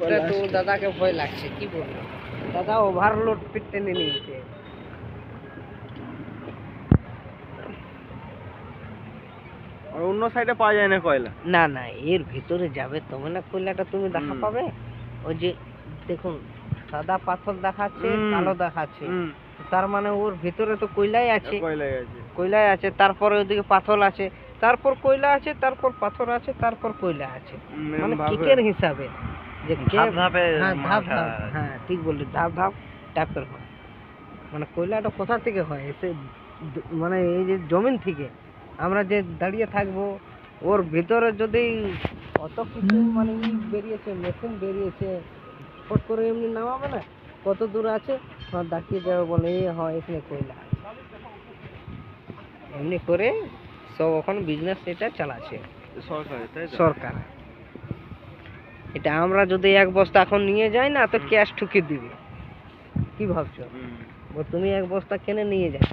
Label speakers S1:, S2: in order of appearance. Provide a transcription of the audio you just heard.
S1: ওটা তো দাদাকে ভয় লাগছে, কি বলবো, দাদা ওভারলোড টেনে নিয়েছে।
S2: আর অন্য সাইডে পাওয়া যায় না কয়লা?
S1: না না, এর ভিতরে যাবে তবে না কয়লাটা তুমি দেখা পাবে। ওই যে দেখুন সাদা পাথর দেখাচ্ছে, কালো দেখাচ্ছে, তার মানে ওর ভিতরে তো কয়লাই আছে। কয়লাই আছে, তারপরে ওইদিকে পাথর আছে, তারপর কয়লা আছে, তারপর পাথর আছে, তারপর কয়লা আছে। মানে কিকের হিসাবে যে ধাপ ধাপে, হ্যাঁ ঠিক বললি, ধাপ ধাপ টাইপের হয়। মানে কয়লাটা কোথা থেকে হয়, এসে মানে এই যে জমিন থেকে আমরা যে দাঁড়িয়ে থাকবো, ওর ভিতরে যদি অত কিছু মানে বেরিয়েছে, মেশিন বেরিয়েছে, ফট করে এমনি নামাবে না, কত দূর আছে দেখিয়ে যাবে, বলে এই হয় এখানে কয়লা আছে। এমনি করে সব এখন বিজনেস এটা চালাচ্ছে সরকার। এটা আমরা যদি এক বস্তা এখন নিয়ে যাই না, তো ক্যাশ ঠুকে দিবে। কি ভাবছো? তুমি এক বস্তা কেনে নিয়ে যাও,